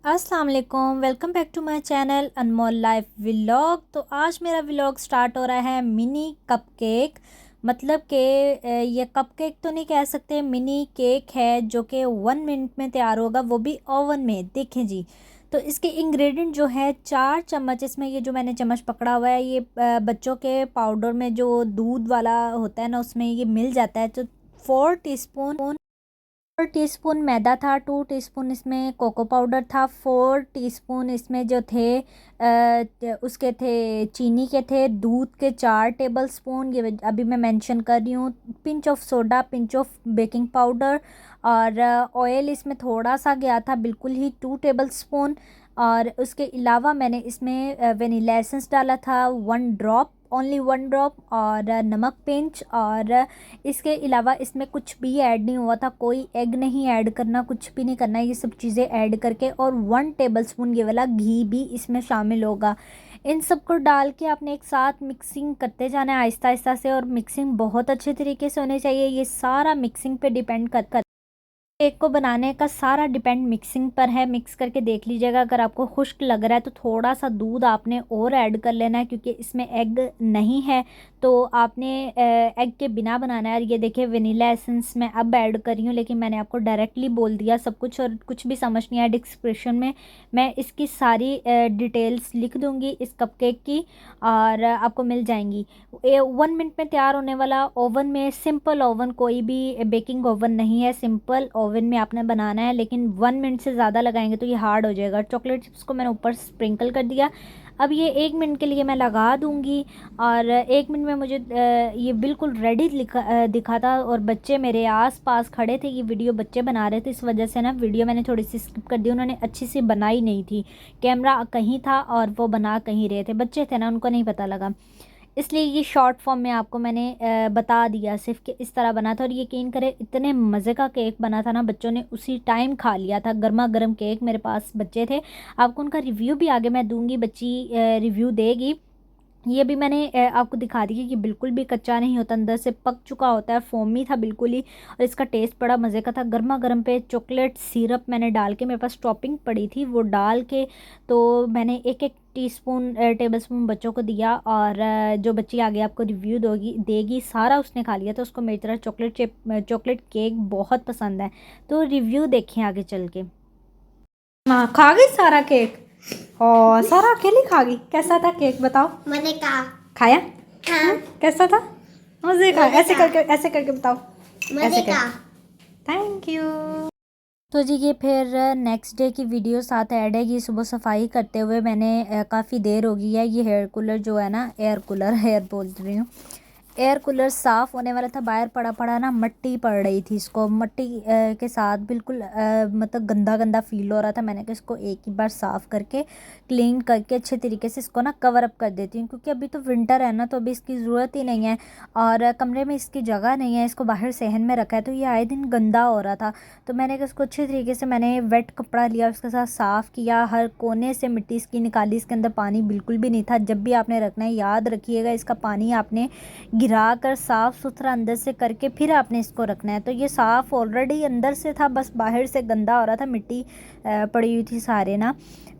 अस्सलाम वालेकुम, welcome back to my channel Anmol life vlog. तो आज मेरा व्लॉग स्टार्ट हो रहा है मिनी कपकेक। मतलब कि ये कपकेक तो नहीं कह सकते, मिनी केक है जो कि 1 मिनट में तैयार होगा, वो भी ओवन में। देखें जी, तो इसके इंग्रेडिएंट जो है 4 चम्मच, इसमें ये जो मैंने चम्मच पकड़ा हुआ है ये बच्चों के पाउडर में जो दूध वाला होता है ना उसमें ये मिल जाता है। तो 4 टीस्पून मैदा था, 2 टीस्पून इसमें कोको पाउडर था, 4 टीस्पून इसमें जो थे उसके थे चीनी के थे, दूध के 4 टेबल स्पून ये अभी मैं मेंशन कर रही हूँ, pinch of soda, pinch of baking powder, और ऑयल इसमें थोड़ा सा गया था, बिल्कुल ही 2 टेबल स्पून। और उसके अलावा मैंने इसमें वेनिला एसेंस डाला था, 1 ड्रॉप, ओनली 1 ड्रॉप, और नमक पिंच। और इसके अलावा इसमें कुछ भी ऐड नहीं हुआ था, कोई एग नहीं ऐड करना, कुछ भी नहीं करना है, ये सब चीज़ें ऐड करके। और 1 टेबल स्पून ये वाला घी भी इसमें शामिल होगा। इन सबको डाल के आपने एक साथ मिक्सिंग करते जाना है आहिस्ता आहिस्ता से, और मिक्सिंग बहुत अच्छे तरीके से होनी चाहिए। ये सारा मिक्सिंग पे डिपेंड कर केक को बनाने का सारा डिपेंड मिक्सिंग पर है। मिक्स करके देख लीजिएगा, अगर आपको खुश्क लग रहा है तो थोड़ा सा दूध आपने और ऐड कर लेना है, क्योंकि इसमें एग नहीं है तो आपने एग के बिना बनाना है। ये देखिए वेनिला एसेंस मैं अब ऐड कर रही हूँ, लेकिन मैंने आपको डायरेक्टली बोल दिया सब कुछ, और कुछ भी समझ नहीं आया डिस्क्रिप्शन में मैं इसकी सारी डिटेल्स लिख दूँगी इस कपकेक की, और आपको मिल जाएंगी। 1 मिनट में तैयार होने वाला, ओवन में, सिंपल ओवन, कोई भी बेकिंग ओवन नहीं है, सिंपल ओवन में आपने बनाना है। लेकिन 1 मिनट से ज़्यादा लगाएंगे तो ये हार्ड हो जाएगा। चॉकलेट चिप्स को मैंने ऊपर स्प्रिंकल कर दिया। अब ये 1 मिनट के लिए मैं लगा दूंगी, और 1 मिनट में मुझे ये बिल्कुल रेडी दिखा था, और बच्चे मेरे आस पास खड़े थे। ये वीडियो बच्चे बना रहे थे, इस वजह से ना वीडियो मैंने थोड़ी सी स्किप कर दी, उन्होंने अच्छी सी बनाई नहीं थी, कैमरा कहीं था और वो बना कहीं रहे थे, बच्चे थे ना, उनको नहीं पता लगा, इसलिए ये शॉर्ट फॉर्म में आपको मैंने बता दिया सिर्फ कि इस तरह बना था। और यकीन करें इतने मज़े का केक बना था ना, बच्चों ने उसी टाइम खा लिया था। गर्मा गर्म केक, मेरे पास बच्चे थे, आपको उनका रिव्यू भी आगे मैं दूंगी, बच्ची रिव्यू देगी। ये भी मैंने आपको दिखा दी कि बिल्कुल भी कच्चा नहीं होता, अंदर से पक चुका होता है, फोमी था बिल्कुल ही, और इसका टेस्ट बड़ा मज़े का था। गर्मा गर्म पे चॉकलेट सिरप मैंने डाल के, मेरे पास टॉपिंग पड़ी थी वो डाल के, तो मैंने एक एक टीस्पून टेबल स्पून बच्चों को दिया। और जो बच्ची आगे आपको रिव्यू देगी सारा उसने खा लिया, तो उसको मेरी तरह चॉकलेट केक बहुत पसंद है। तो रिव्यू देखें आगे चल के। हाँ, खा गई सारा केक, और सारा अकेली खा गई। कैसा था केक बताओ? मैंने कहा खाया? हाँ। कैसा था? मजे का? मज़े का। ऐसे करके बताओ। मैंने ऐसे कर। कहा थैंक यू। तो जी ये फिर नेक्स्ट डे की वीडियो साथ ऐड है। ये सुबह सफाई करते हुए मैंने काफ़ी देर हो गई है। ये हेयर कूलर जो है ना, एयर कूलर, हेयर बोल रही हूँ, एयर कूलर साफ़ होने वाला था, बाहर पड़ा पड़ा ना मट्टी पड़ रही थी, इसको मट्टी के साथ बिल्कुल मतलब गंदा गंदा फील हो रहा था। मैंने कहा इसको एक ही बार साफ़ करके क्लीन करके अच्छे तरीके से इसको ना कवर अप कर देती हूँ, क्योंकि अभी तो विंटर है ना, तो अभी इसकी ज़रूरत ही नहीं है, और कमरे में इसकी जगह नहीं है, इसको बाहर सहन में रखा है, तो ये आए दिन गंदा हो रहा था। तो मैंने कहा इसको अच्छे तरीके से मैंने वेट कपड़ा लिया, उसके साथ साफ़ किया, हर कोने से मिट्टी इसकी निकाली, इसके अंदर पानी बिल्कुल भी नहीं था। जब भी आपने रखना है याद रखिएगा, इसका पानी आपने गिरा कर साफ़ सुथरा अंदर से करके फिर आपने इसको रखना है। तो ये साफ़ ऑलरेडी अंदर से था, बस बाहर से गंदा हो रहा था, मिट्टी पड़ी हुई थी सारे ना।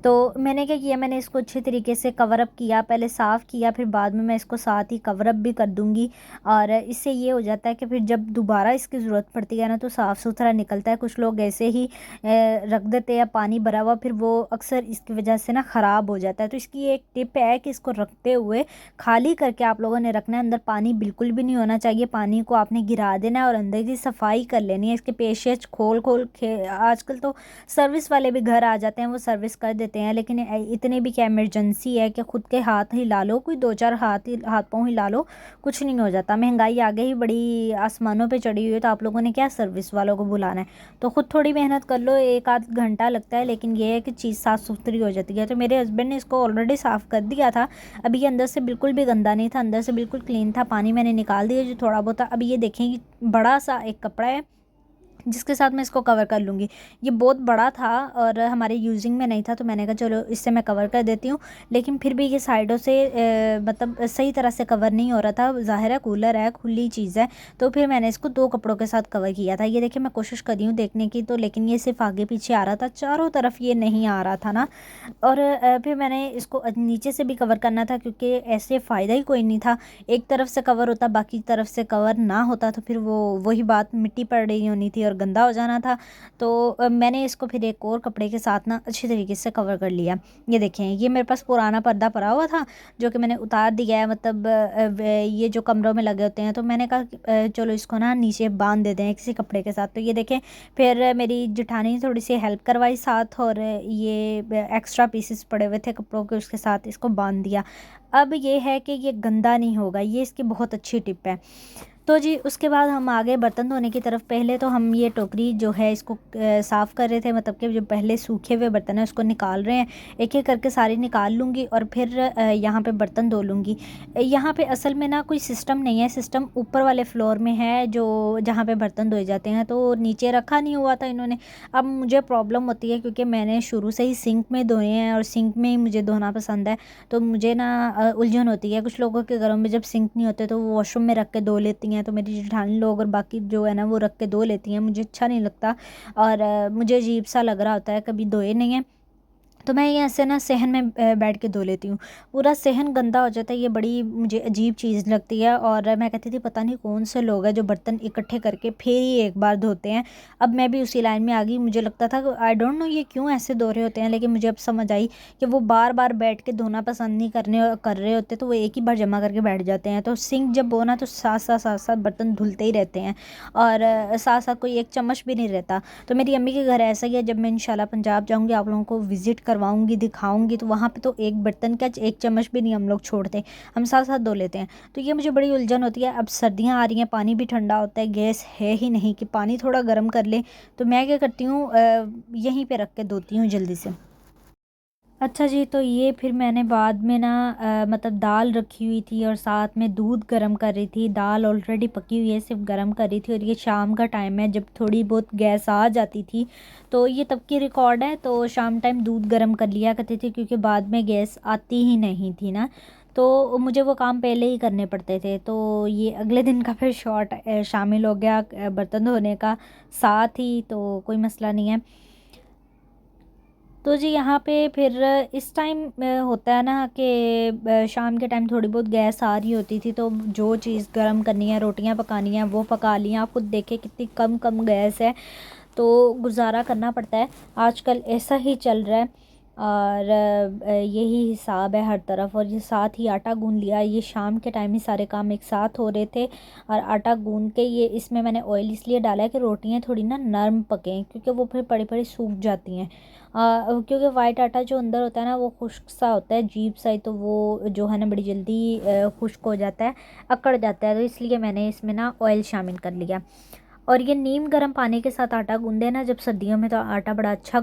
तो मैंने क्या किया, मैंने इसको अच्छे तरीके से कवर अप किया, पहले साफ़ किया, फिर बाद में मैं इसको साथ ही कवर अप भी कर दूंगी। और इससे ये हो जाता है कि फिर जब दोबारा इसकी ज़रूरत पड़ती है ना तो साफ़ सुथरा निकलता है। कुछ लोग ऐसे ही रख देते हैं पानी भरा हुआ, फिर वो अक्सर इसकी वजह से ना ख़राब हो जाता है। तो इसकी एक टिप है कि इसको रखते हुए खाली करके आप लोगों ने रखना है, अंदर पानी बिल्कुल भी नहीं होना चाहिए, पानी को आपने गिरा देना है और अंदर की सफाई कर लेनी है। इसके पेशेज खोल खोल के, आजकल तो सर्विस वाले भी घर आ जाते हैं, वो सर्विस कर देते हैं, लेकिन इतने भी क्या इमरजेंसी है कि खुद के हाथ हिला लो, कोई 2-4 हाथ पाँव हिला लो, कुछ नहीं हो जाता। महंगाई आगे ही बड़ी आसमानों पे चढ़ी हुई है, तो आप लोगों ने क्या सर्विस वालों को बुलाना है, तो खुद थोड़ी मेहनत कर लो, 1-आध घंटा लगता है, लेकिन ये है कि चीज़ साफ़ सुथरी हो जाती है। तो मेरे हस्बैंड ने इसको ऑलरेडी साफ़ कर दिया था, अभी ये अंदर से बिल्कुल भी गंदा नहीं था, अंदर से बिल्कुल क्लीन था, पानी मैंने निकाल दिया जो थोड़ा बहुत था। अभी ये देखें कि बड़ा सा एक कपड़ा है, जिसके साथ मैं इसको कवर कर लूँगी। ये बहुत बड़ा था और हमारे यूजिंग में नहीं था, तो मैंने कहा चलो इससे मैं कवर कर देती हूँ। लेकिन फिर भी ये साइडों से मतलब सही तरह से कवर नहीं हो रहा था। ज़ाहिर है कूलर है, खुली चीज़ है, तो फिर मैंने इसको 2 कपड़ों के साथ कवर किया था। ये देखिए मैं कोशिश कर रही हूँ देखने की, तो लेकिन ये सिर्फ़ आगे पीछे आ रहा था, चारों तरफ ये नहीं आ रहा था ना। और फिर मैंने इसको नीचे से भी कवर करना था, क्योंकि ऐसे फ़ायदा ही कोई नहीं था। एक तरफ से कवर होता, बाकी तरफ से कवर ना होता, तो फिर वही बात, मिट्टी पड़ रही होनी थी और गंदा हो जाना था। तो मैंने इसको फिर एक और कपड़े के साथ ना अच्छी तरीके से कवर कर लिया। ये देखें, ये मेरे पास पुराना पर्दा पड़ा हुआ था जो कि मैंने उतार दिया है, मतलब ये जो कमरों में लगे होते हैं, तो मैंने कहा कि, चलो इसको ना नीचे बांध देते हैं किसी कपड़े के साथ। तो ये देखें, फिर मेरी जेठानी ने थोड़ी सी हेल्प करवाई साथ, और ये एक्स्ट्रा पीसेस पड़े हुए थे कपड़ों के, उसके साथ इसको बांध दिया। अब ये है कि ये गंदा नहीं होगा, ये इसकी बहुत अच्छी टिप है। तो जी उसके बाद हम आ गए बर्तन धोने की तरफ। पहले तो हम ये टोकरी जो है इसको साफ़ कर रहे थे, मतलब कि जो पहले सूखे हुए बर्तन है उसको निकाल रहे हैं। एक एक करके सारे निकाल लूँगी और फिर यहाँ पे बर्तन धो लूँगी। यहाँ पे असल में ना कोई सिस्टम नहीं है, सिस्टम ऊपर वाले फ्लोर में है जो जहाँ पे बर्तन धोए जाते हैं, तो नीचे रखा नहीं हुआ था इन्होंने। अब मुझे प्रॉब्लम होती है क्योंकि मैंने शुरू से ही सिंक में धोए हैं और सिंक में ही मुझे धोना पसंद है, तो मुझे ना उलझन होती है। कुछ लोगों के घरों में जब सिंक नहीं होते तो वो वॉशरूम में रख के धो लेती हैं, तो मेरी जेठानी लोग और बाकी जो है ना वो रख के धो लेती हैं, मुझे अच्छा नहीं लगता और मुझे अजीब सा लग रहा होता है, कभी धोए नहीं है। तो मैं ये ऐसे ना सहन में बैठ के धो लेती हूँ। पूरा सहन गंदा हो जाता है, ये बड़ी मुझे अजीब चीज़ लगती है। और मैं कहती थी पता नहीं कौन से लोग हैं जो बर्तन इकट्ठे करके फिर ही एक बार धोते हैं। अब मैं भी उसी लाइन में आ गई। मुझे लगता था आई डोंट नो ये क्यों ऐसे धो रहे होते हैं, लेकिन मुझे अब समझ आई कि वो बार बार बैठ के धोना पसंद नहीं कर रहे होते, तो वो एक ही बार जमा करके बैठ जाते हैं। तो सिंक जब हो ना तो साथ साथ बर्तन धुलते ही रहते हैं और साथ साथ कोई एक चम्मच भी नहीं रहता। तो मेरी अम्मी के घर ऐसा ही है। जब मैं इंशाल्लाह पंजाब जाऊंगी, आप लोगों को विज़िट करवाऊंगी, दिखाऊंगी, तो वहाँ पे तो एक बर्तन का एक चम्मच भी नहीं हम लोग छोड़ते, हम साथ साथ धो लेते हैं। तो ये मुझे बड़ी उलझन होती है। अब सर्दियाँ आ रही हैं, पानी भी ठंडा होता है, गैस है ही नहीं कि पानी थोड़ा गर्म कर ले, तो मैं क्या करती हूँ यहीं पे रख के धोती हूँ जल्दी से। अच्छा जी, तो ये फिर मैंने बाद में ना मतलब दाल रखी हुई थी और साथ में दूध गर्म कर रही थी। दाल ऑलरेडी पकी हुई है, सिर्फ गर्म कर रही थी। और ये शाम का टाइम है, जब थोड़ी बहुत गैस आ जाती थी, तो ये तब की रिकॉर्ड है। तो शाम टाइम दूध गर्म कर लिया करती थी, क्योंकि बाद में गैस आती ही नहीं थी ना, तो मुझे वो काम पहले ही करने पड़ते थे। तो ये अगले दिन का फिर शॉर्ट शामिल हो गया बर्तन धोने का साथ ही, तो कोई मसला नहीं है। तो जी यहाँ पे फिर इस टाइम होता है ना कि शाम के टाइम थोड़ी बहुत गैस आ रही होती थी, तो जो चीज़ गर्म करनी है, रोटियां पकानी है, वो पका लिया। आप खुद देखें कितनी कम कम गैस है, तो गुजारा करना पड़ता है। आजकल ऐसा ही चल रहा है और यही हिसाब है हर तरफ। और ये साथ ही आटा गूंद लिया। ये शाम के टाइम ही सारे काम एक साथ हो रहे थे और आटा गूंद के ये इसमें मैंने ऑयल इसलिए डाला है कि रोटियां थोड़ी ना नरम पकें, क्योंकि वो फिर पड़ी पड़ी सूख जाती हैं। क्योंकि वाइट आटा जो अंदर होता है ना वो खुश्क सा होता है, अजीब सा ही, तो वो जो है ना बड़ी जल्दी खुश्क हो जाता है, अकड़ जाता है। तो इसलिए मैंने इसमें ना ऑयल शामिल कर लिया। और ये नीम गर्म पानी के साथ आटा गूंदे ना, जब सर्दियों में तो आटा बड़ा अच्छा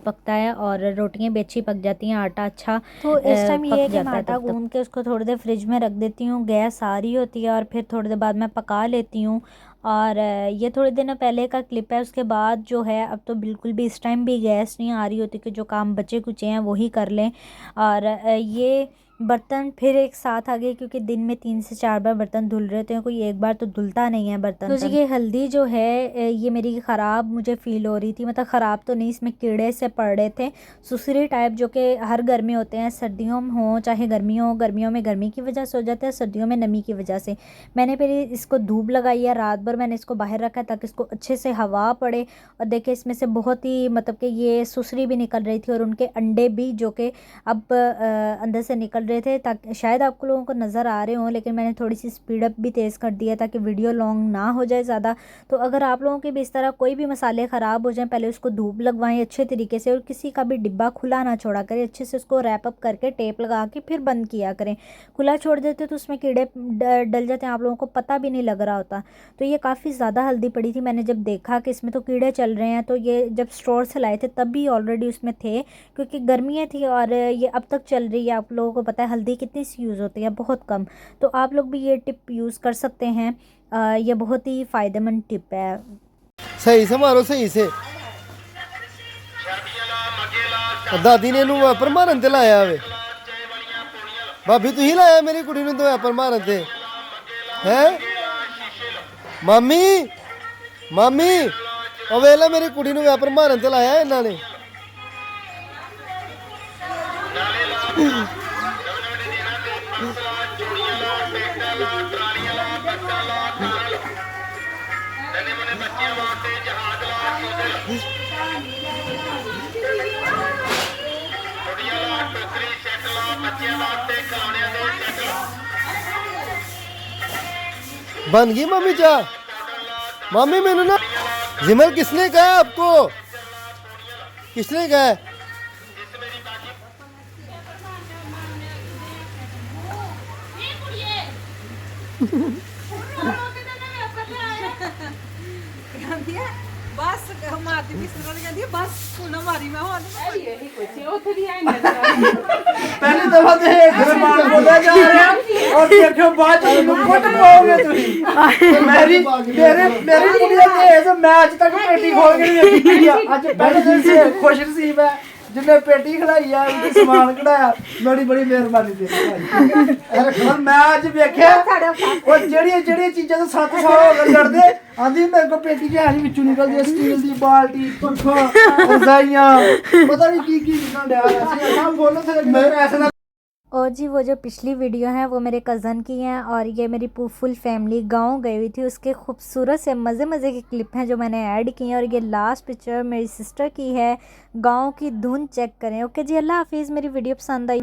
पकता है और रोटियां भी अच्छी पक जाती हैं, आटा अच्छा तो इस टाइम ये पक है कि मैं जाता है आटा तब तक। गूंद के उसको थोड़ी देर फ्रिज में रख देती हूँ। गैस आ रही होती है और फिर थोड़ी देर बाद मैं पका लेती हूँ। और ये थोड़े दिनों पहले का क्लिप है। उसके बाद जो है अब तो बिल्कुल भी इस टाइम भी गैस नहीं आ रही होती कि जो काम बचे कुचे हैं वही कर लें। और ये बर्तन फिर एक साथ आ गए, क्योंकि दिन में 3 से 4 बार बर्तन धुल रहे होते हैं, कोई एक बार तो धुलता नहीं है बर्तन। तो जी ये हल्दी जो है ये मेरी ख़राब मुझे फ़ील हो रही थी, मतलब ख़राब तो नहीं, इसमें कीड़े से पड़ रहे थे, सुसरी टाइप, जो कि हर घर में होते हैं, सर्दियों में हो चाहे गर्मियों हो। गर्मियों में गर्मी की वजह से हो जाते हैं, सर्दियों में नमी की वजह से। मैंने फिर इसको धूप लगाई है, रात भर मैंने इसको बाहर रखा है ताकि इसको अच्छे से हवा पड़े। और देखिए इसमें से बहुत ही मतलब कि ये सुसरी भी निकल रही थी और उनके अंडे भी, जो कि अब अंदर से निकल रहे थे। ताकि शायद आपको लोगों को नज़र आ रहे हों, लेकिन मैंने थोड़ी सी स्पीड अप भी तेज़ कर दी है ताकि वीडियो लॉन्ग ना हो जाए ज़्यादा। तो अगर आप लोगों के भी इस तरह कोई भी मसाले ख़राब हो जाएं, पहले उसको धूप लगवाएं अच्छे तरीके से, और किसी का भी डिब्बा खुला ना छोड़ा करें, अच्छे से उसको रैप अप करके टेप लगा के फिर बंद किया करें। खुला छोड़ देते तो उसमें कीड़े डल जाते हैं, आप लोगों को पता भी नहीं लग रहा होता। तो ये काफ़ी ज़्यादा हल्दी पड़ी थी। मैंने जब देखा कि इसमें तो कीड़े चल रहे हैं, तो ये जब स्टोर से लाए थे तब भी ऑलरेडी उसमें थे, क्योंकि गर्मियाँ थी और ये अब तक चल रही है। आप लोगों को पता है हल्दी कितनी सी यूज़ होती है, बहुत कम। तो आप लोग भी ये टिप यूज़ कर सकते हैं। ये बहुत ही फ़ायदेमंद टिप है। सही से मारो सही से। दादी ने इनू वापर मारन ते लाया वे। भाभी तुही लाया मेरी कुड़ी नू वापर मारन ते हैं? मामी मामी ओ वेला मेरी कुड़ी नू वापर मारन ते लाया इन्हां ने। बन गई मम्मी चाह? मम्मी मैंने ना जिमल किसने कहा आपको? किसने कहा? बस मारती बस मारी मैं पहली दफा तो जबान बोला जा रहा है और देखो बाद में फुट पाओगे तुम। मेरी मेरे मेरी कुड़िया ने ऐसा मैच तक पेटी खोल के नहीं देखी। आज पहले दिन से खुश नसीब है जिन्हें पेटी खड़ाई है उनके सामान कढ़ाया। बड़ी बड़ी मेहरबानी तेरी भाई। और मैं आज देखा और जड़ी चीज़ें तो 7 साल हो गए लड़दे आंधी मेरे को पेटी के हाली बिचू निकलदी है। स्टील दी बाल्टी पंखा रजाइयां पता नहीं की निकल रहा है। ऐसा बोलो थे मैं ऐसा। और जी वो जो पिछली वीडियो है वो मेरे कज़न की हैं और ये मेरी फुल फैमिली गांव गई हुई थी, उसके खूबसूरत से मज़े के क्लिप हैं जो मैंने ऐड की हैं। और ये लास्ट पिक्चर मेरी सिस्टर की है, गांव की धुन चेक करें। ओके जी, अल्लाह हाफिज़। मेरी वीडियो पसंद आई